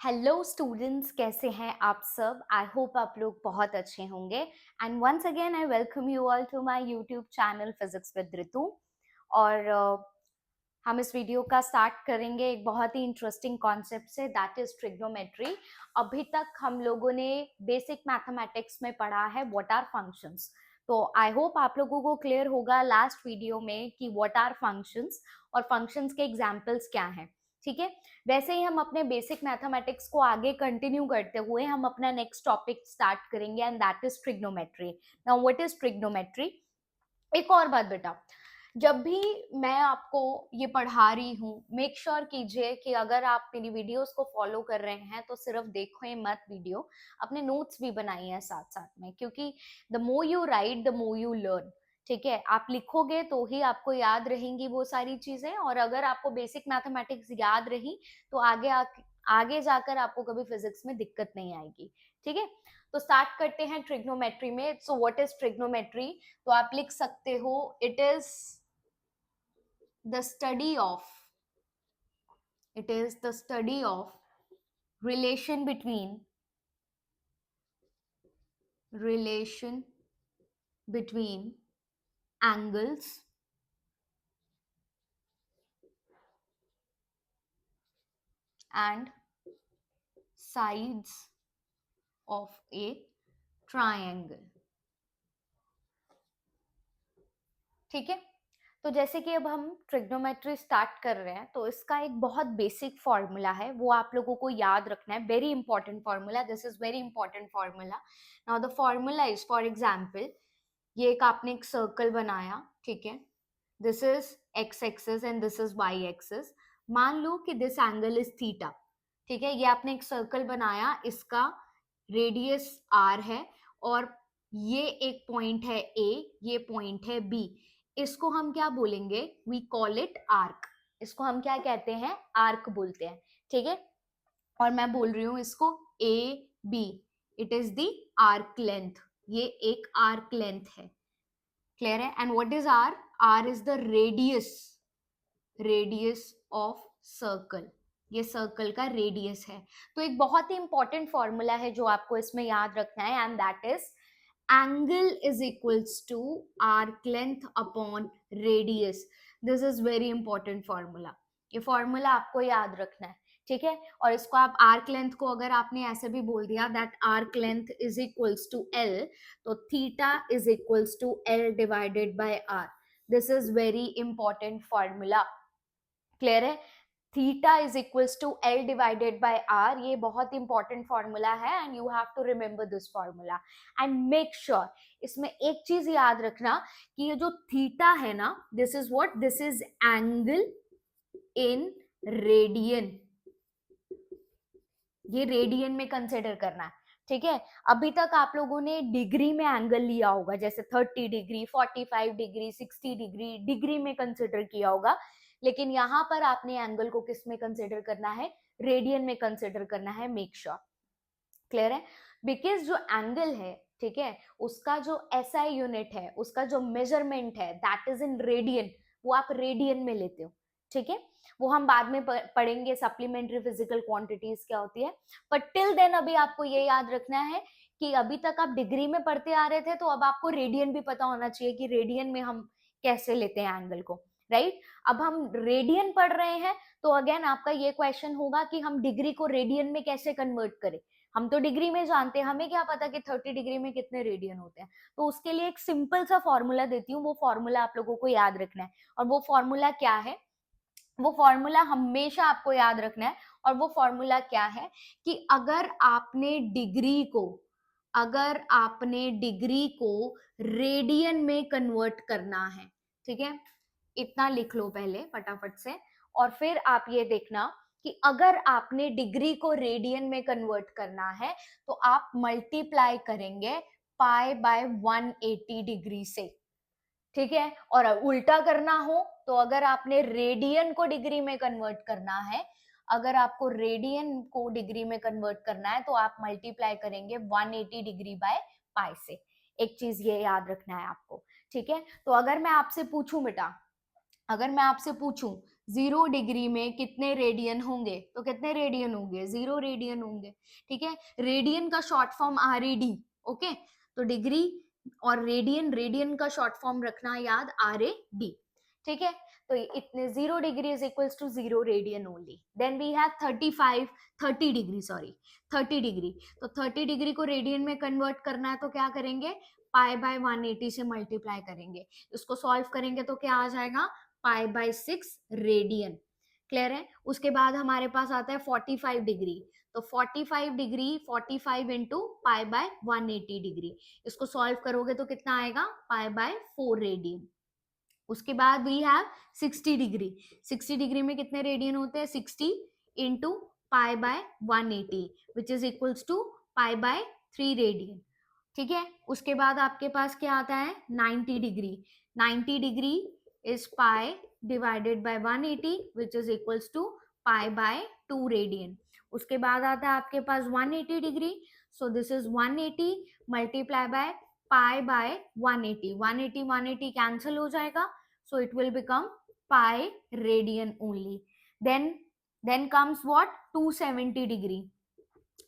Hello students, कैसे हैं आप सब। आई होप आप लोग बहुत अच्छे होंगे। And once again I welcome you all to my YouTube channel physics with Ritu. और हम इस वीडियो का स्टार्ट करेंगे एक बहुत ही इंटरेस्टिंग कॉन्सेप्ट से, दैट इज ट्रिग्नोमेट्री। अभी तक हम लोगों ने बेसिक मैथमेटिक्स में पढ़ा है व्हाट आर फंक्शंस। तो आई होप आप लोगों को क्लियर होगा लास्ट वीडियो में कि व्हाट आर फंक्शंस और फंक्शंस के एग्जांपल्स क्या हैं। ठीक है, वैसे ही हम अपने बेसिक मैथमेटिक्स को आगे कंटिन्यू करते हुए हम अपना नेक्स्ट टॉपिक स्टार्ट करेंगे and that is trigonometry. Now what is trigonometry? एक और बात बेटा, जब भी मैं आपको ये पढ़ा रही हूँ, मेक श्योर कीजिए कि अगर आप मेरी वीडियोस को फॉलो कर रहे हैं तो सिर्फ देखो ही मत वीडियो, अपने नोट्स भी बनाइए साथ साथ में, क्योंकि the more you right the more you learn. ठीक है, आप लिखोगे तो ही आपको याद रहेंगी वो सारी चीजें, और अगर आपको बेसिक मैथमेटिक्स याद रही तो आगे जाकर आपको कभी फिजिक्स में दिक्कत नहीं आएगी। ठीक है, तो स्टार्ट करते हैं ट्रिग्नोमेट्री में। सो व्हाट इज ट्रिग्नोमेट्री? तो आप लिख सकते हो, it is the study of it is the study of relation between angles and sides of a triangle। ठीक है, तो जैसे कि अब हम ट्रिग्नोमेट्री स्टार्ट कर रहे हैं तो इसका एक बहुत बेसिक फॉर्मूला है, वो आप लोगों को याद रखना है। Very important formula, this is very important formula. Now the formula is, for example, ये एक आपने एक सर्कल बनाया, ठीक है, this is x axis and this is y axis. मान लो कि दिस एंगल इज थीटा। ठीक है, ये आपने एक सर्कल बनाया, इसका रेडियस आर है और ये एक पॉइंट है ए, ये पॉइंट है बी। इसको हम क्या बोलेंगे? We call it arc. इसको हम क्या कहते हैं? आर्क बोलते हैं। ठीक है, और मैं बोल रही हूं इसको A B, it is the arc length. ये एक आर्क लेंथ है। क्लियर है? And what is r? R is the radius of circle. ये सर्कल का रेडियस है। तो एक बहुत ही इंपॉर्टेंट फॉर्मूला है जो आपको इसमें याद रखना है, and that is angle is equals to arc length upon radius। this is very important formula। ये फॉर्मूला आपको याद रखना है। ठीक है, और इसको आप आर्क लेंथ को अगर आपने ऐसे भी बोल दिया that arc length is equals to L, तो theta is equals to L divided by R. This is very important formula. Clear है? Theta is equals to L divided by R, ये बहुत इंपॉर्टेंट फॉर्मूला है and you have to remember this formula. And make sure इसमें एक चीज याद रखना कि ये जो थीटा है ना, this is what? This is angle in radian. ये रेडियन में कंसिडर करना है। ठीक है, अभी तक आप लोगों ने डिग्री में एंगल लिया होगा, जैसे 30 डिग्री, 45 डिग्री, 60 डिग्री, डिग्री में कंसिडर किया होगा। लेकिन यहां पर आपने एंगल को किस में कंसिडर करना है? रेडियन में कंसिडर करना है। Make sure. क्लियर है? बिकॉज जो एंगल है, ठीक है, उसका जो एसआई यूनिट है, उसका जो मेजरमेंट है, दैट इज इन रेडियन। वो आप रेडियन में लेते हो। ठीक है, वो हम बाद में पढ़ेंगे सप्लीमेंट्री फिजिकल क्वांटिटीज क्या होती है। पर टिल देन अभी आपको ये याद रखना है कि अभी तक आप डिग्री में पढ़ते आ रहे थे, तो अब आपको रेडियन भी पता होना चाहिए कि रेडियन में हम कैसे लेते हैं एंगल को। राइट? अब हम रेडियन पढ़ रहे हैं, तो अगेन आपका ये क्वेश्चन होगा कि हम डिग्री को रेडियन में कैसे कन्वर्ट करें। हम तो डिग्री में जानते हैं, हमें क्या पता कि 30 डिग्री में कितने रेडियन होते हैं। तो उसके लिए एक सिंपल सा फॉर्मूला देती हूँ, वो फॉर्मूला आप लोगों को याद रखना है। और वो फॉर्मूला क्या है? वो फॉर्मूला हमेशा आपको याद रखना है। और वो फॉर्मूला क्या है कि अगर आपने डिग्री को रेडियन में कन्वर्ट करना है, ठीक है, इतना लिख लो पहले फटाफट से। और फिर आप ये देखना कि अगर आपने डिग्री को रेडियन में कन्वर्ट करना है तो आप मल्टीप्लाई करेंगे पाई बाय 180 डिग्री से। ठीक है, और उल्टा करना हो तो अगर आपने रेडियन को डिग्री में कन्वर्ट करना है, अगर आपको रेडियन को डिग्री में कन्वर्ट करना है तो आप मल्टीप्लाई करेंगे 180 डिग्री बाय पाई से। एक चीज ये याद रखना है आपको। ठीक है, तो अगर मैं आपसे पूछूं बेटा, अगर मैं आपसे पूछूं 0 डिग्री में कितने रेडियन होंगे, तो कितने रेडियन होंगे, 0 रेडियन होंगे। ठीक है, रेडियन का शॉर्ट फॉर्म RAD। ओके, तो डिग्री और रेडियन, रेडियन का शॉर्ट फॉर्म रखना याद, RAD। ठीक है, तो इतने 0 degree is equals to 0 radian only. Then we have 30 degree, sorry 30 degree. तो 30 डिग्री को रेडियन में कन्वर्ट करना है तो क्या करेंगे, पाई बाय 180 से मल्टीप्लाई करेंगे। इसको सॉल्व करेंगे तो क्या आ जाएगा, पाई बाय 6 रेडियन। क्लियर है। उसके बाद हमारे पास आता है 45 डिग्री। तो 45 degree 45 into pi by 180 degree, इसको सॉल्व करोगे तो कितना आएगा, पाई बाय 4 रेडियन। उसके बाद वी हैव 60 डिग्री। 60 डिग्री में कितने रेडियन होते हैं, 60 into pi by 180 which is equals to pi by 3 radian. ठीक है, उसके बाद आपके पास क्या आता है, 90 degree. 90 degree is pi divided by 180 which is equals to pi by 2 radian. उसके बाद आता है आपके पास 180 degree. So this is 180 multiply by pi by 180। 180 180 cancel हो जाएगा, so it will become pi radian only. Then comes what, 270 degree,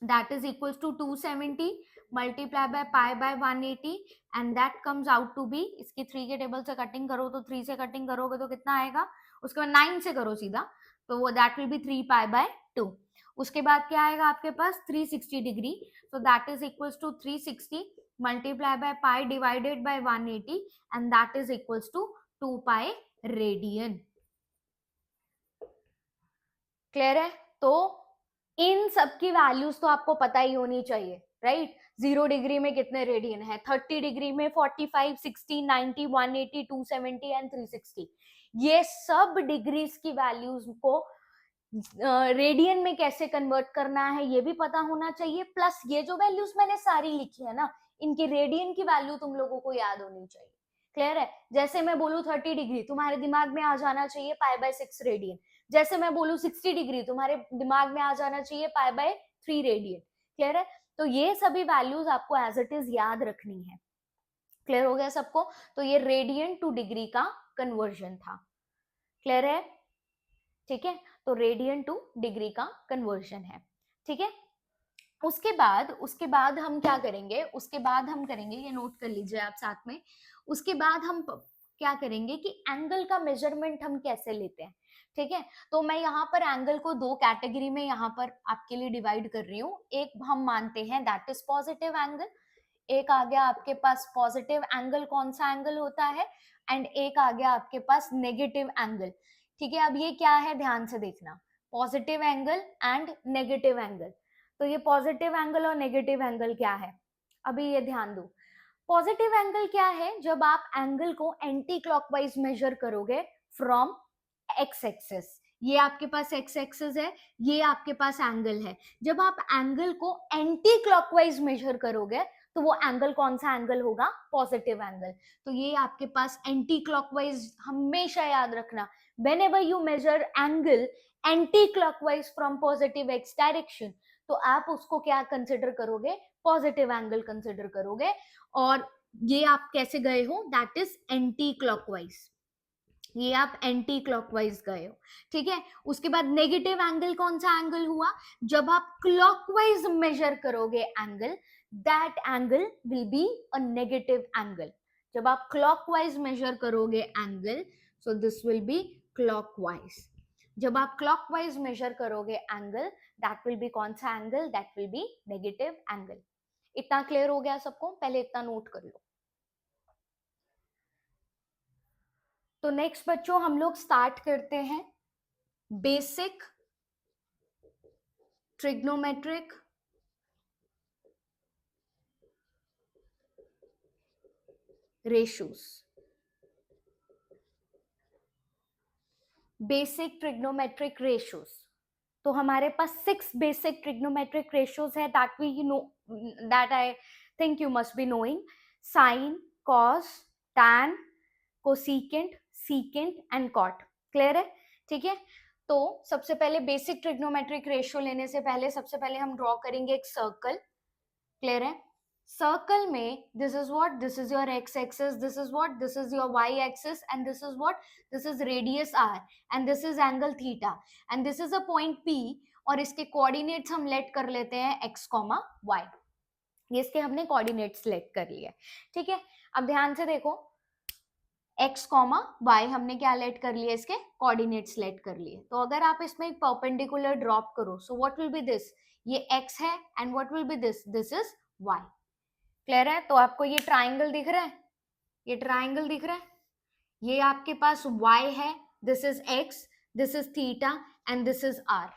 that is equals to 270 multiply by pi by 180 and that comes out to be, इसकी 3 के table से cutting करो तो 3 से cutting करोगे तो कितना आएगा, उसके बाद 9 से करो सीधा तो वो that will be 3 pi by 2। उसके बाद क्या आएगा आपके पास 360 degree, so that is equals to 360 multiply by pi divided by 180 and that is equals to 2 pi radian. Clear है। तो इन सब की वैल्यूज तो आपको पता ही होनी चाहिए, राइट। 0 डिग्री में कितने रेडियन है, 30 डिग्री में 45, 60, 90, 180, 270 एंड 360। ये सब डिग्रीज की वैल्यूज को रेडियन में कैसे कन्वर्ट करना है ये भी पता होना चाहिए, प्लस ये जो वैल्यूज मैंने सारी लिखी है ना, इनकी रेडियन की वैल्यू तुम लोगों को याद होनी चाहिए। क्लियर है। जैसे मैं बोलूं 30 डिग्री, तुम्हारे दिमाग में आ जाना चाहिए पाई बाय 6 रेडियन। जैसे मैं बोलूं 60 डिग्री, तुम्हारे दिमाग में आ जाना चाहिए पाई बाय 3 रेडियन। क्लियर है। तो ये सभी वैल्यूज आपको एज इट इज याद रखनी है। क्लियर हो गया सबको। तो ये रेडियन टू डिग्री का कन्वर्जन था। क्लियर है। ठीक है, तो रेडियन टू डिग्री का कन्वर्जन है। ठीक है, उसके बाद हम क्या करेंगे, उसके बाद हम करेंगे, ये नोट कर लीजिए आप साथ में। उसके बाद हम क्या करेंगे कि एंगल का मेजरमेंट हम कैसे लेते हैं। ठीक है, तो मैं यहाँ पर एंगल को 2 कैटेगरी में यहाँ पर आपके लिए डिवाइड कर रही हूँ। एक हम मानते हैं दैट इज पॉजिटिव एंगल, एक आ गया आपके पास पॉजिटिव एंगल, कौन सा एंगल होता है, एंड एक आ गया आपके पास नेगेटिव एंगल। ठीक है, अब ये क्या है ध्यान से देखना, positive angle and negative angle. तो ये पॉजिटिव एंगल और नेगेटिव एंगल क्या है, अभी ये ध्यान दो। पॉजिटिव एंगल क्या है, जब आप एंगल को एंटी क्लॉकवाइज मेजर करोगे फ्रॉम एक्स एक्सिस, ये आपके पास एक्स एक्सिस है, ये आपके पास एंगल है। जब आप एंगल को एंटी क्लॉकवाइज मेजर करोगे तो वो एंगल कौन सा एंगल होगा, पॉजिटिव एंगल। तो ये आपके पास एंटी क्लॉकवाइज, हमेशा याद रखना, whenever you measure angle anti clockwise from positive x direction, तो आप उसको क्या कंसिडर करोगे, पॉजिटिव एंगल कंसिडर करोगे। और ये आप कैसे गए हो, दैट इज एंटी क्लॉकवाइज, ये आप एंटी क्लॉकवाइज गए हो। ठीक है, उसके बाद नेगेटिव एंगल कौन सा एंगल हुआ, जब आप क्लॉकवाइज मेजर करोगे angle, that angle will be a negative angle. जब आप क्लॉकवाइज मेजर करोगे angle, so this will B clockwise. जब आप क्लॉकवाइज मेजर करोगे एंगल, दैट विल बी कौन सा angle, that will B negative angle. इतना क्लियर हो गया सबको, पहले इतना नोट कर लो। तो नेक्स्ट बच्चों हम लोग स्टार्ट करते हैं basic trigonometric ratios. Basic trigonometric ratios, तो हमारे पास 6 बेसिक ट्रिग्नोमेट्रिक रेशियोज है, that we know, that I think you must be knowing, sine, cos, tan, cosecant, secant and cot. Clear है। ठीक है, तो सबसे पहले बेसिक ट्रिग्नोमेट्रिक रेशियो लेने से पहले सबसे पहले हम ड्रॉ करेंगे एक सर्कल। क्लियर है, सर्कल में this is what, this is your x axis, this is what, this is your y axis, and this is what, this is radius r, and this is angle theta, and this is a point p, और इसके coordinates हम late कर लेते हैं x comma Y. ये इसके हमने coordinates select कर लिए, ठीक है। अब ध्यान से देखो, x कॉमा वाई हमने क्या लेट कर लिया, इसके कोऑर्डिनेट्स लेट कर लिए। तो अगर आप इसमें एक परपेंडिकुलर ड्रॉप करो, सो व्हाट विल बी दिस, ये x है, and what will B this, this is y। Clear है? तो आपको ये ट्राइंगल दिख रहा है, ये ट्राइंगल दिख रहा है, ये आपके पास y है, this is x, this is theta, and this is r,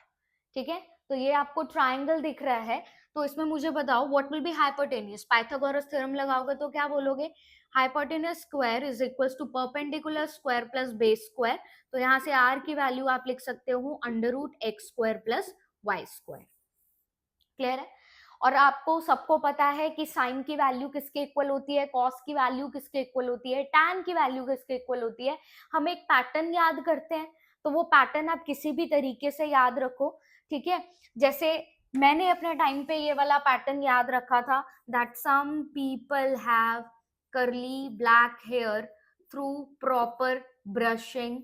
ठीक है। तो ये आपको ट्राइंगल दिख रहा है। तो इसमें मुझे बताओ what will be hypotenuse. Pythagoras theorem लगाओगे तो क्या बोलोगे, hypotenuse square is equals to perpendicular square plus base square. तो यहाँ से r की वैल्यू आप लिख सकते हो under root x square plus y square. Clear है? और आपको सबको पता है कि साइन की वैल्यू किसके इक्वल होती है, कॉस की वैल्यू किसके इक्वल होती है, टैन की वैल्यू किसके इक्वल होती है। हम एक पैटर्न याद करते हैं, तो वो पैटर्न आप किसी भी तरीके से याद रखो, ठीक है। जैसे मैंने अपने टाइम पे ये वाला पैटर्न याद रखा था, that some people have curly black hair through proper brushing,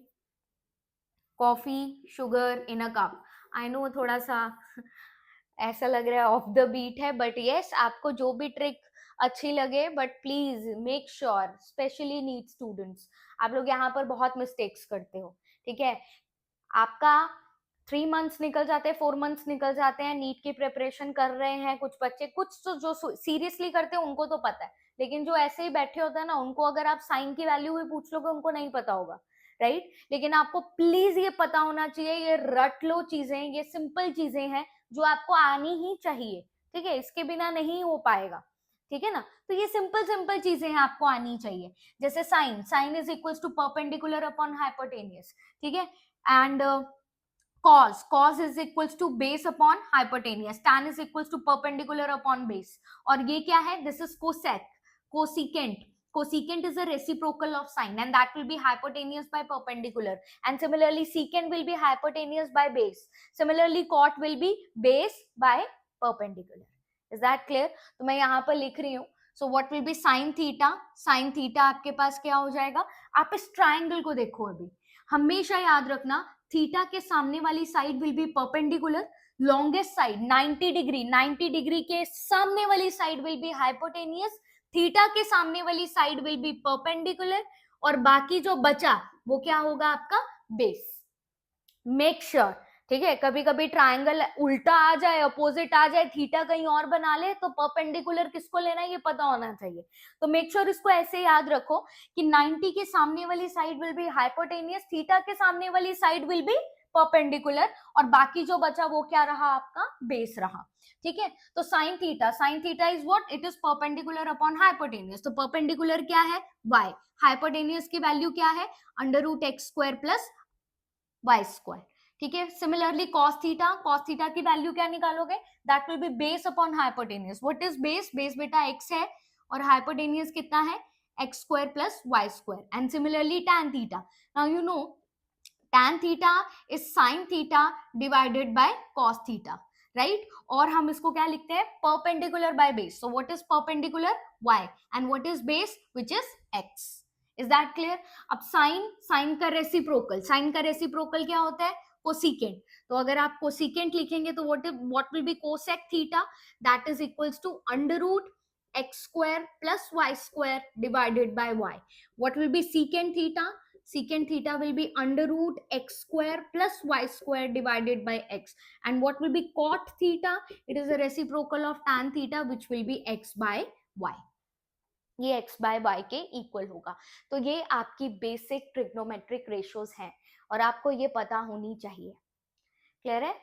coffee sugar in a cup. I know थोड़ा सा ऐसा लग रहा है ऑफ द बीट है, बट यस, आपको जो भी ट्रिक अच्छी लगे, but please make sure, specially NEET students, आप लोग यहाँ पर बहुत मिस्टेक्स करते हो, ठीक है। आपका 3 मंथ्स निकल जाते हैं, 4 मंथ्स निकल जाते हैं, नीट की प्रिपरेशन कर रहे हैं कुछ बच्चे, कुछ तो जो सीरियसली करते हैं उनको तो पता है, लेकिन जो ऐसे ही बैठे होते हैं ना, उनको अगर आप साइन की वैल्यू भी पूछ लोगे उनको नहीं पता होगा, राइट। लेकिन आपको प्लीज ये पता होना चाहिए, ये रट लो चीजें, ये सिंपल चीजें हैं जो आपको आनी ही चाहिए, ठीक है, इसके बिना नहीं हो पाएगा, ठीक है ना। तो ये सिंपल सिंपल चीजें हैं, आपको आनी चाहिए। जैसे sine, sine is equal to perpendicular upon hypotenuse, ठीक है। And cos, cos is equals to base upon hypotenuse, tan is equals to perpendicular upon base, और ये क्या है, this is cosec, cosecant, cosecant is a reciprocal of sine and that will be hypotenuse by perpendicular, and similarly secant will be hypotenuse by base, similarly cot will be base by perpendicular। is that clear? तो मैं यहाँ पर लिख रही हूँ, so what will be sin theta, sin theta आपके पास क्या हो जाएगा, आप इस ट्राइंगल को देखो, अभी हमेशा याद रखना थीटा के सामने वाली side will be perpendicular, longest side 90 degree, 90 degree के सामने वाली side will be hypotenuse, theta के सामने वाली साइड विल बी परपेंडिकुलर, और बाकी जो बचा वो क्या होगा, आपका बेस। मेक श्योर, ठीक है, कभी कभी ट्राइंगल उल्टा आ जाए, अपोजिट आ जाए, थीटा कहीं और बना ले, तो परपेंडिकुलर किसको लेना है ये पता होना चाहिए। तो मेक श्योर इसको ऐसे याद रखो कि 90 के सामने वाली side will be hypotenuse, theta के सामने वाली साइड विल बी परपेंडिकुलर, और बाकी जो बचा वो क्या रहा, आपका बेस रहा, ठीक है। तो sine theta, sine theta is what, it is perpendicular upon hypotenuse. तो परपेंडिकुलर क्या है, y, हाइपोटेनियस की वैल्यू क्या है, under root x square plus y square, ठीक है। Similarly cos theta, cos theta की वैल्यू क्या निकालोगे, that will be base upon hypotenuse. What is base, base बेटा x है, और हाइपोटेनियस कितना है, x square plus y square. And similarly tan theta, now you know tan theta is sin theta divided by cos theta, right. और हम इसको क्या लिखते हैं, perpendicular by base. So what is perpendicular, y, and what is base, which is x। Is that clear? अब sign, sign का reciprocal, sign का reciprocal क्या होता है, कोसिकेंट। तो अगर आप कोसिकेंट लिखेंगे तो what will be cosec theta, that is equals to under root x square plus y square divided by y. What will be secant theta, secant theta will be under root x square plus y square divided by x, and what will be cot theta, it is a reciprocal of tan theta which will be x by y। ये x by y के equal होगा। तो ये आपकी basic trigonometric ratios हैं और आपको ये पता होनी चाहिए। क्लियर है?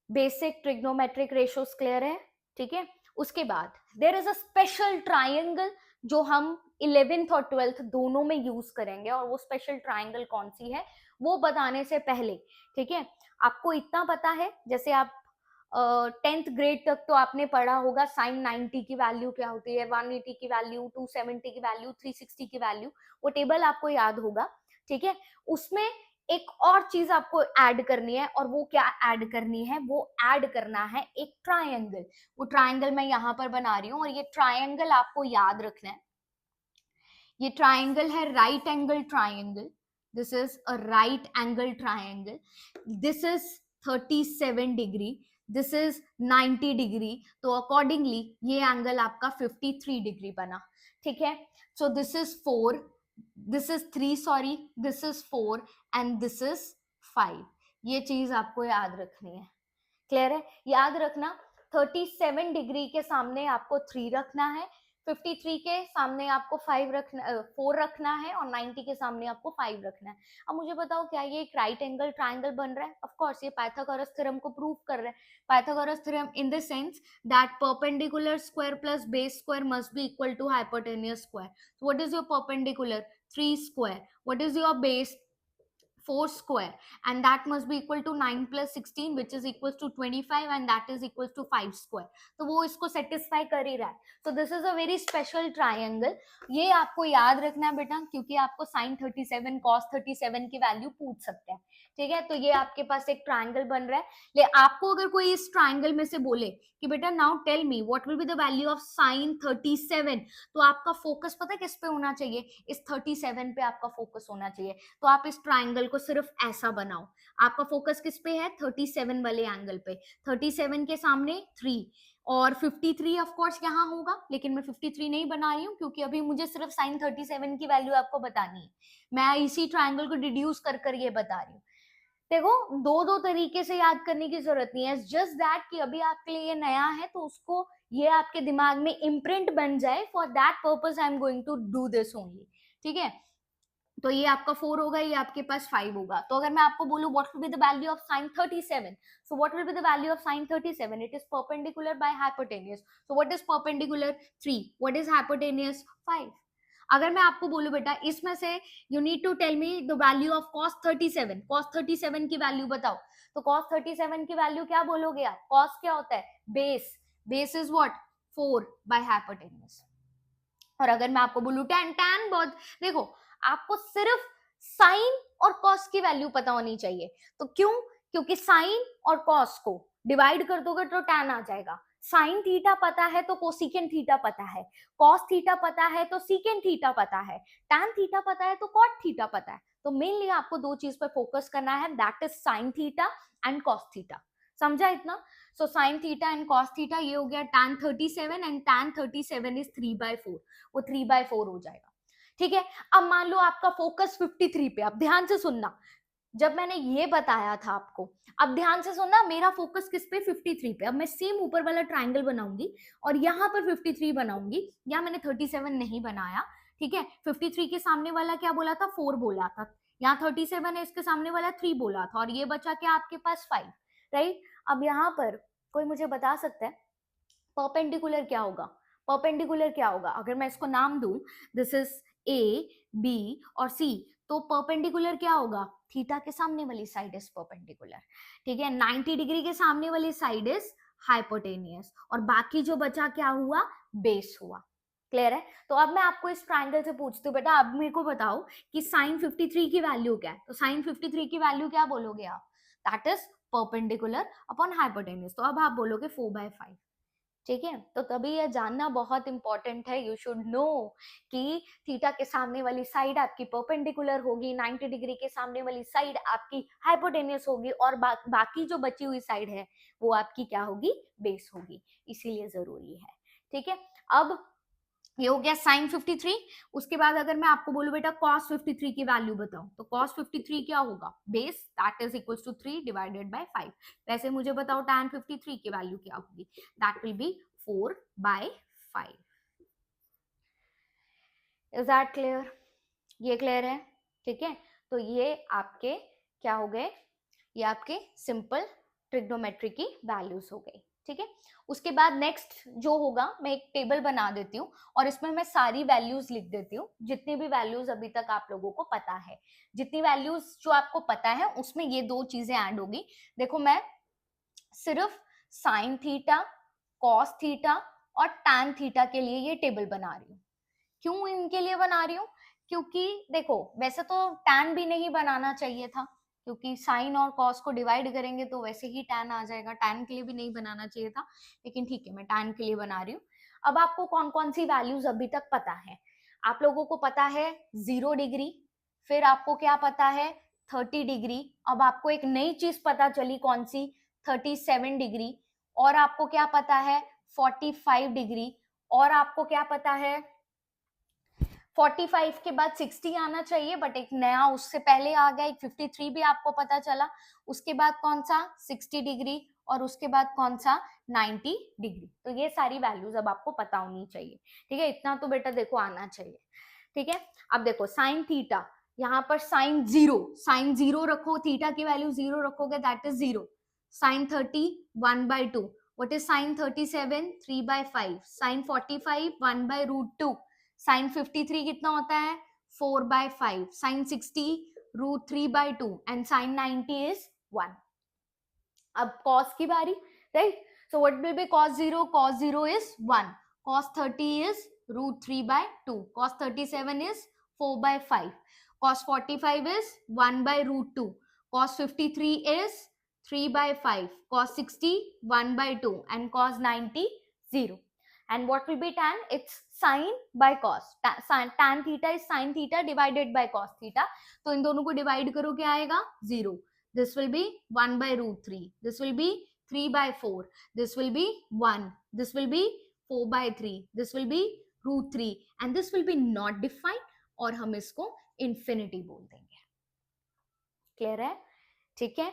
बेसिक ट्रिग्नोमेट्रिक रेशियोज क्लियर है, ठीक है। उसके बाद there is a special triangle जो हम 11th और 12th दोनों में यूज करेंगे, और वो स्पेशल ट्राइंगल कौन सी है वो बताने से पहले, ठीक है, आपको इतना पता है, जैसे आप 10th ग्रेड तक तो आपने पढ़ा होगा साइन 90 की वैल्यू क्या होती है, 180 की वैल्यू, 270 की वैल्यू, 360 की वैल्यू, वो टेबल आपको याद होगा, ठीक है। उसमें एक और चीज आपको ऐड करनी है, और वो क्या ऐड करनी है, वो ऐड करना है एक ट्रायंगल। वो ट्रायंगल मैं यहां पर बना रही हूं, और ये ट्रायंगल आपको याद रखना है। ये ट्रायंगल है right angle triangle. This is a right angle triangle. This is 37 degree, this is 90 degree, तो अकॉर्डिंगली ये एंगल आपका 53 डिग्री बना। ठीक है, सो this is 4, this is 3, sorry, this is 4 and this is 5। ये चीज आपको याद रखनी है। क्लियर है? याद रखना, 37 डिग्री के सामने आपको 3 रखना है, 53 के सामने आपको 4 रखना है, और 90 के सामने आपको 5 रखना है। अब मुझे बताओ, क्या ये एक राइट एंगल ट्राइंगल बन रहा है? ऑफ कोर्स, ये पाइथागोरस थ्योरम को प्रूव कर रहा है। Pythagoras theorem in the sense that perpendicular square plus base square must be equal to hypotenuse square. So what is your perpendicular? 3 square. What is your base? 4 square, and that must be equal to 9 plus 16, which is equals to 25, and that is equals to 5 square. तो वो इसको satisfy कर ही रहा है। So this is a very special triangle. ये आपको याद रखना है बेटा, क्योंकि आपको sin 37 cos 37 की वैल्यू पूछ सकते हैं। ठीक है, तो ये आपके पास एक ट्राइंगल बन रहा है। ले आपको अगर कोई इस ट्राइंगल में से बोले कि बेटा now tell me what will be the value of sin 37, तो आपका फोकस पता है किस पे होना चाहिए? इस 37 पे आपका फोकस होना चाहिए। तो आप इस ट्राइंगल को सिर्फ ऐसा बनाओ। आपका फोकस किस पे है? 37 वाले एंगल पे। 37 के सामने 3, और 53 ऑफ कोर्स यहाँ होगा, लेकिन मैं 53 नहीं बना रही हूँ क्योंकि अभी मुझे सिर्फ sin 37 की वैल्यू आपको बतानी है। मैं इसी ट्राइंगल को डिड्यूस कर ये बता रही हूँ। देखो, दो तरीके से याद करने की जरूरत नहीं है, जस्ट दैट कि अभी आपके लिए ये नया है, तो उसको ये आपके दिमाग में इम्प्रिंट बन जाए। For that purpose I am going to do this only. ठीक है, तो ये आपका 4 होगा, ये आपके पास 5 होगा। तो अगर मैं आपको बोलूं what will be the value of sin 37, so what will be the value of sin 37? It is perpendicular by hypotenuse. So what is perpendicular? 3। What is hypotenuse? 5। अगर मैं आपको बोलूं बेटा इसमें से you need to tell me the value of cos 37, cos 37 की value बताओ। तो cos 37 की वैल्यू क्या बोलोगे आप? cos क्या होता है? Base. Base is what? 4 by hypotenuse. और अगर मैं आपको बोलूं tan, tan बहुत, देखो आपको सिर्फ साइन और कॉस की वैल्यू पता होनी चाहिए। तो क्यों? क्योंकि साइन और कॉस को डिवाइड कर दोगे तो tan आ जाएगा। साइन थीटा पता है तो कोसिकेंट थीटा पता है, कॉस थीटा पता है तो सीकेंट थीटा पता है, tan थीटा पता है तो कॉट थीटा पता है। तो मेनली आपको दो चीज पर फोकस करना है, that is sine theta and cos theta. समझा इतना? So sine theta and cos theta, ये हो गया tan 37, एंड tan 37 इज 3/4, वो 3/4 हो जाएगा। ठीक है, अब मान लो आपका फोकस 53 पे। अब ध्यान से सुनना, जब मैंने ये बताया था आपको, अब ध्यान से सुनना, मेरा फोकस किस पे? 53 पे। अब मैं सेम ऊपर वाला ट्राइंगल बनाऊंगी और यहाँ पर 53 बनाऊंगी। यहाँ मैंने 37 नहीं बनाया। ठीक है, 53 के सामने वाला क्या बोला था? 4 बोला था। यहाँ 37 है, इसके सामने वाला 3 बोला था, और ये बचा क्या आपके पास? 5। राइट? अब यहाँ पर कोई मुझे बता सकता है परपेंडिकुलर क्या होगा? परपेंडिकुलर क्या होगा? अगर मैं इसको नाम दूं, दिस इज ए, बी और सी, तो परपेंडिकुलर क्या होगा? थीटा के सामने वाली साइड इज परपेंडिकुलर। ठीक है, 90 डिग्री के सामने वाली साइड इज हाइपोटेनियस, और बाकी जो बचा क्या हुआ? बेस हुआ। क्लियर है? तो अब मैं आपको इस ट्राइंगल से पूछती हूँ, बेटा अब मेरे को बताओ कि साइन 53 की वैल्यू क्या है? तो साइन 53 की वैल्यू क्या बोलोगे आप? That is perpendicular upon hypotenuse. तो अब आप बोलोगे 4/5। ठीक है, तो तभी यह जानना बहुत इंपॉर्टेंट है, यू शुड नो कि थीटा के सामने वाली साइड आपकी परपेंडिकुलर होगी, 90 डिग्री के सामने वाली साइड आपकी हाइपोटेन्यूस होगी, और बाकी जो बची हुई साइड है वो आपकी क्या होगी? बेस होगी। इसीलिए जरूरी है। ठीक है, अब ये हो गया साइन 53। उसके बाद अगर मैं आपको बोलूं बेटा cos 53 की वैल्यू बताओ, तो cos 53 क्या होगा? Base, that is equals to 3 divided by 5। वैसे मुझे बताओ tan 53 की वैल्यू क्या होगी? That will B 4/5। Is that clear? ये क्लियर है? ठीक है, तो ये आपके क्या हो गए? ये आपके सिंपल ट्रिग्नोमेट्री की वैल्यूज हो गई। ठीक है, उसके बाद नेक्स्ट जो होगा, मैं एक टेबल बना देती हूँ और इसमें मैं सारी वैल्यूज लिख देती हूँ, जितनी भी वैल्यूज अभी तक आप लोगों को पता है। जितनी वैल्यूज जो आपको पता है उसमें ये दो चीजें ऐड होगी। देखो, मैं सिर्फ साइन थीटा, कॉस थीटा और टैन थीटा के लिए ये टेबल बना रही हूँ। क्यों इनके लिए बना रही हूँ? क्योंकि देखो, वैसे तो टैन भी नहीं बनाना चाहिए था, क्योंकि साइन और कॉस को डिवाइड करेंगे तो वैसे ही टैन आ जाएगा। टैन के लिए भी नहीं बनाना चाहिए था, लेकिन ठीक है, मैं टैन के लिए बना रही हूँ। अब आपको कौन कौन सी वैल्यूज अभी तक पता है? आप लोगों को पता है 0 डिग्री, फिर आपको क्या पता है 30 डिग्री। अब आपको एक नई चीज पता चली, कौन सी? 37 डिग्री। और आपको क्या पता है 45 डिग्री। और आपको क्या पता है 45 के बाद 60 आना चाहिए, बट एक नया उससे पहले आ गया, एक 53 भी आपको पता चला। उसके बाद कौन सा 60 डिग्री, और उसके बाद कौन सा 90 डिग्री। तो ये सारी वैल्यूज अब आपको पता होनी चाहिए, ठीक है? इतना तो बेटा देखो आना चाहिए, ठीक है? अब देखो साइन थीटा, यहाँ पर साइन जीरो रखो, थीटा की वैल्यू 0 रखोगे, that is 0। Sine 30 1/2। What is sine 37? 3/5। Sine 45 1/√2। Sine 53 कितना होता है 4/5। Sine 60 √3/2 and sine 90 is 1। अब cos की बारी, right? So what will be cos 0? Cos 0 is 1. Cos 30 is √3/2. Cos 37 is 4/5. Cos 45 is 1/√2. Cos 53 is 3/5. Cos 60 1/2 and cos 90 0. And what will be tan? It's sin by cos. Tan theta is sin theta divided by cos theta. तो इन दोनों को divide करो, क्या आएगा 0. This will be 1/√3. This will be 3/4. This will be 1. This will be 4/3. This will be √3. And this will be not defined, और हम इसको infinity बोल देंगे। क्लियर है? ठीक है,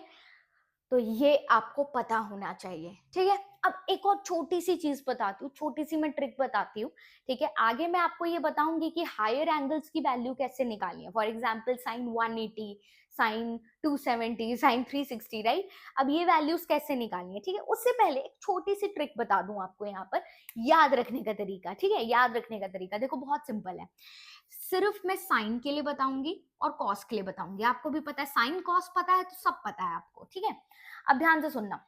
तो ये आपको पता होना चाहिए, ठीक है? अब एक और छोटी सी चीज बताती हूँ, छोटी सी मैं ट्रिक बताती हूँ, ठीक है? आगे मैं आपको ये बताऊंगी कि हायर एंगल्स की वैल्यू कैसे निकालनी है। For example sine 180, sine 270, sine 360, right? अब ये वैल्यूज कैसे निकालनी है, ठीक है? उससे पहले एक छोटी सी ट्रिक बता दूं आपको यहाँ पर, याद रखने का तरीका, ठीक है? याद रखने का तरीका देखो बहुत सिंपल है। सिर्फ मैं साइन के लिए बताऊंगी और कॉस के लिए बताऊंगी। आपको भी पता है, साइन कॉस पता है तो सब पता है आपको, ठीक है? अब ध्यान से सुनना,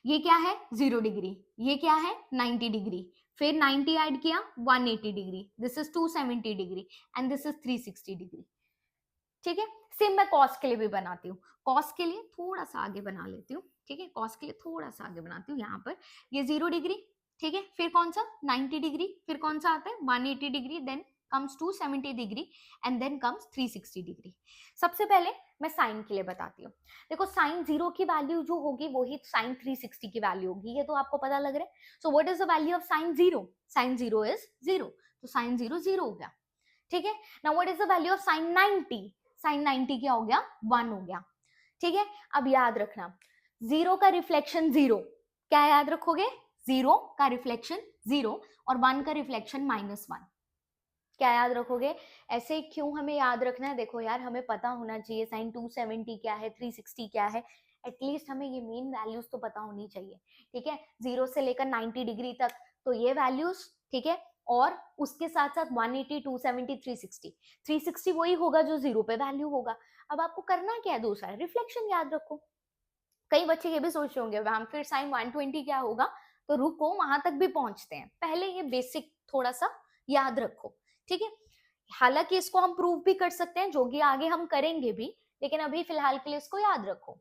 ये क्या है 0 डिग्री, ये क्या है 90 डिग्री, फिर 90 ऐड किया 180 degree, this is 270 degree and this is 360 degree, ठीक है? सेम मैं कॉस के लिए भी बनाती हूँ। कॉस के लिए थोड़ा सा आगे बना लेती हूँ, ठीक है? कॉस के लिए थोड़ा सा आगे बनाती हूँ। यहाँ पर ये 0 डिग्री, ठीक है? फिर कौन सा 90 डिग्री, फिर कौन सा आता है 180 degree, then comes 270 degree and then comes 360 degree. सबसे पहले मैं साइन के लिए बताती हूँ। देखो साइन 0 की वैल्यू जो होगी वो ही साइन 360 की वैल्यू होगी, ये तो आपको पता लग रहा है। So what is the value of sine 0? Sine 0 is 0, तो साइन 0 0 हो गया, ठीक है? Now what is the value of sine 90? Sine 90 क्या हो गया 1 हो गया, ठीक है? अब याद रखना 0 का रिफ्लेक्शन 0, क्या याद रखोगे 0 का रिफ्लेक्शन 0 और 1 का रिफ्लेक्शन -1, क्या याद रखोगे? ऐसे क्यों हमें याद रखना है? देखो यार हमें पता होना चाहिए साइन 270 क्या है, 360 क्या है, एटलीस्ट हमें ये मेन वैल्यूज तो पता होनी चाहिए, ठीक है? 0 से लेकर 90 डिग्री तक तो ये वैल्यूज, ठीक है? और उसके साथ साथ 180, 270, 360, 360 वही होगा जो 0 पे वैल्यू होगा। अब आपको करना क्या है, दूसरा रिफ्लेक्शन याद रखो। कई बच्चे ये भी सोच रहे होंगे मैम फिर साइन 120 क्या होगा, तो रुको वहां तक भी पहुंचते हैं, पहले ये बेसिक थोड़ा सा याद रखो, ठीक है? हालांकि इसको हम प्रूव भी कर सकते हैं, जो कि आगे हम करेंगे भी, लेकिन अभी फिलहाल के लिए इसको याद रखो,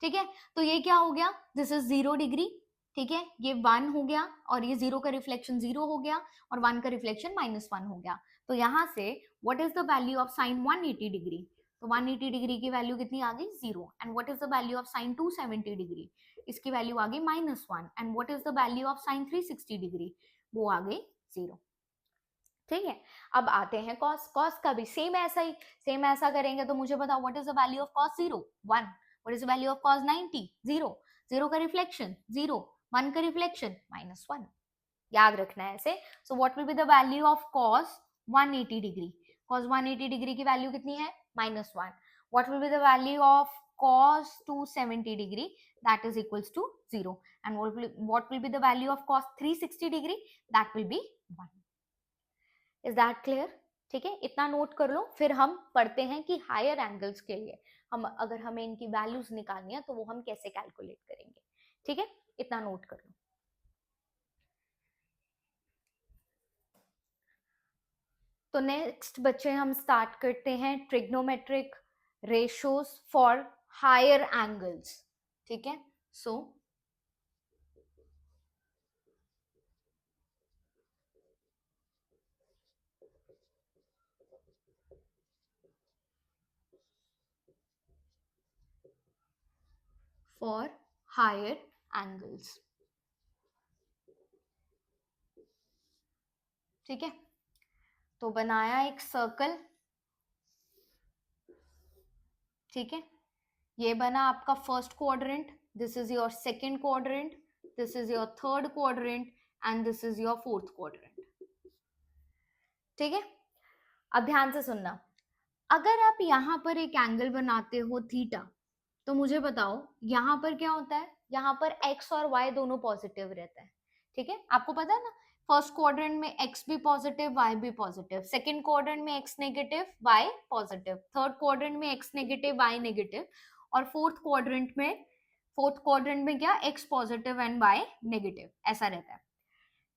ठीक है? तो ये क्या हो गया, दिस इज 0 डिग्री, ठीक है? ये 1 हो गया और ये 0 का रिफ्लेक्शन 0 हो गया और 1 का रिफ्लेक्शन -1 हो गया। तो यहां से what is the value of sign 180 degree? तो 180 डिग्री की वैल्यू कितनी आ गई 0। And what is the value of sign 270 degree? इसकी वैल्यू आ गई -1। And what is the value of sign 360 degree? वो आ गई 0, ठीक है? अब आते हैं कॉस। कॉस का भी सेम ऐसा ही, सेम ऐसा करेंगे तो मुझे बताओ what is the value of cos 0? 1। What is the value of cos 90? 0। 0 का रिफ्लेक्शन 0, 1 का रिफ्लेक्शन -1, याद रखना है ऐसे। सो what will be the value of cos 180 degree? Cos 180 degree की वैल्यू कितनी है -1। What will be the value of cos 270 degree? That is equals to 0. And what will be the value of cos 360 degree? That will be 1. Is that clear? ठीक है, इतना note कर लो, फिर हम पढ़ते हैं कि हायर एंगल्स के लिए हम अगर हमें इनकी वैल्यूज निकालनी है तो वो हम कैसे कैलकुलेट करेंगे, ठीक है? इतना नोट कर लो। तो नेक्स्ट बच्चे हम स्टार्ट करते हैं trigonometric ratios for higher angles. ठीक है, so for higher angles. ठीक है, तो बनाया एक सर्कल, ठीक है, ये बना आपका first quadrant, this is your second quadrant, this is your third quadrant and this is your fourth quadrant. ठीक है, अब ध्यान से सुनना, अगर आप यहां पर एक एंगल बनाते हो थीटा, तो मुझे बताओ यहां पर क्या होता है, यहां पर x और y दोनों पॉजिटिव रहता है. ठीक है, आपको पता है ना, फर्स्ट क्वाड्रेंट में x भी पॉजिटिव y भी पॉजिटिव, सेकंड क्वाड्रेंट में x negative y positive, third quadrant में x नेगेटिव y नेगेटिव, और फोर्थ क्वाड्रेंट में क्या, x positive and y negative, ऐसा रहता है.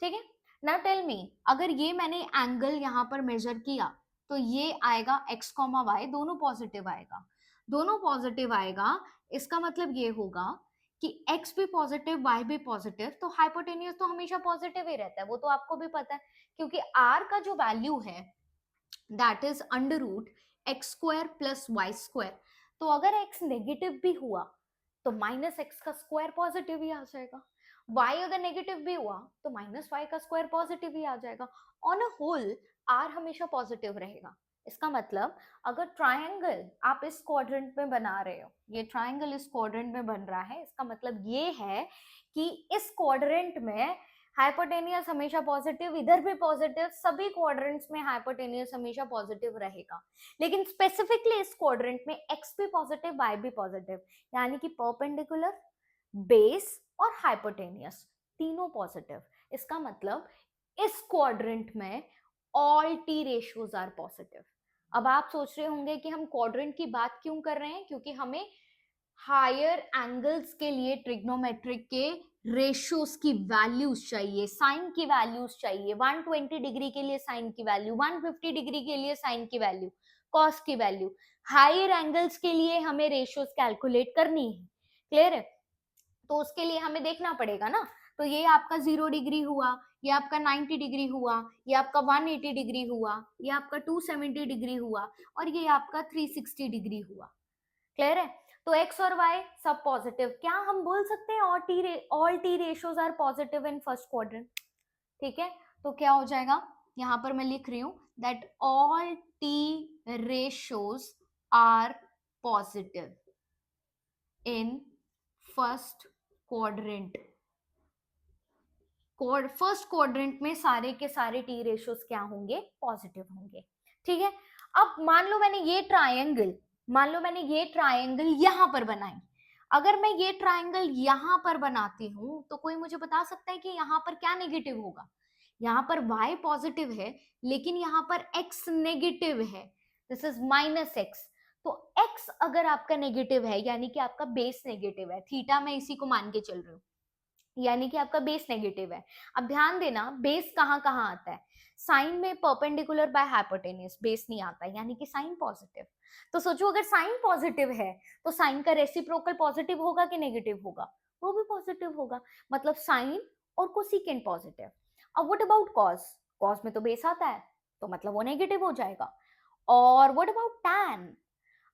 ठीक है, नाउ टेल मी, अगर ये मैंने एंगल यहाँ पर मेजर किया तो ये आएगा x, y दोनों पॉजिटिव आएगा, दोनों पॉजिटिव आएगा, इसका मतलब ये होगा कि x भी पॉजिटिव y भी पॉजिटिव, तो हाइपोटेन्यूज तो हमेशा पॉजिटिव ही रहता है, वो तो आपको भी पता है, क्योंकि r का जो वैल्यू है that is under root x square plus y square, तो अगर x नेगेटिव भी हुआ तो माइनस एक्स का स्क्वायर पॉजिटिव ही आ जाएगा, y अगर नेगेटिव भी हुआ तो माइनस वाई का स्क्वायर पॉजिटिव ही आ जाएगा. ऑन अ होल r हमेशा पॉजिटिव रहेगा. इसका मतलब अगर ट्रायंगल आप इस क्वाड्रेंट में बना रहे हो, ये ट्रायंगल इस क्वाड्रेंट में बन रहा है, इसका मतलब ये है कि इस क्वाड्रेंट में हाइपोटेनियस हमेशा पॉजिटिव, इधर भी पॉजिटिव, सभी क्वाड्रेंट्स में हाइपोटेनियस हमेशा पॉजिटिव रहेगा. लेकिन स्पेसिफिकली इस क्वाड्रेंट में x भी पॉजिटिव y भी पॉजिटिव, यानी कि परपेंडिकुलर, बेस और हाइपोटेनियस तीनों पॉजिटिव. इसका मतलब इस क्वाड्रेंट में all T ratios are positive. अब आप सोच रहे होंगे कि हम क्वाड्रेंट की बात क्यों कर रहे हैं, क्योंकि हमें हायर एंगल्स के लिए ट्रिग्नोमेट्रिक के रेशियोज की वैल्यूज चाहिए, साइन की वैल्यूज चाहिए, 120 डिग्री के लिए साइन की वैल्यू, 150 डिग्री के लिए साइन की वैल्यू, कॉस की वैल्यू. हायर एंगल्स के लिए हमें रेशियोज कैलकुलेट करनी है. क्लियर है, तो उसके लिए हमें देखना पड़ेगा ना, तो ये आपका 0 डिग्री हुआ, ये आपका 90 डिग्री हुआ, ये आपका 180 डिग्री हुआ, ये आपका 270 डिग्री हुआ, और ये आपका 360 डिग्री हुआ. क्लियर है, तो x और y सब पॉजिटिव, क्या हम बोल सकते हैं all T ratios are positive in first quadrant. ठीक है, तो क्या हो जाएगा, यहां पर मैं लिख रही हूं that all T ratios are positive in first quadrant. First quadrant में सारे के सारे टी रेशियोज क्या होंगे, पॉजिटिव होंगे. ठीक है, अब मान लो मैंने ये ट्रायंगल यहां पर बनाई, अगर मैं ये ट्रायंगल यहां पर बनाती हूं तो कोई मुझे बता सकता है कि यहां पर क्या नेगेटिव होगा. यहां पर y पॉजिटिव है लेकिन यहां पर x नेगेटिव है, दिस इज माइनस एक्स. तो x अगर आपका नेगेटिव है यानी कि आपका बेस नेगेटिव है, थीटा मैं इसी को मान के चल रही हूँ, यानी कि आपका बेस नेगेटिव है. अब ध्यान देना, बेस कहाँ कहाँ आता है, साइन में परपेंडिकुलर बाय हाइपोटेन्यूज बेस नहीं आता, यानी कि साइन पॉजिटिव. तो सोचो अगर साइन पॉजिटिव है तो साइन का रेसिप्रोकल पॉजिटिव होगा कि नेगेटिव होगा, वो भी पॉजिटिव होगा, मतलब साइन और कोसेकेंट पॉजिटिव. अब व्हाट अबाउट कॉस, कॉस में तो बेस आता है तो मतलब वो नेगेटिव हो जाएगा. और व्हाट अबाउट टैन,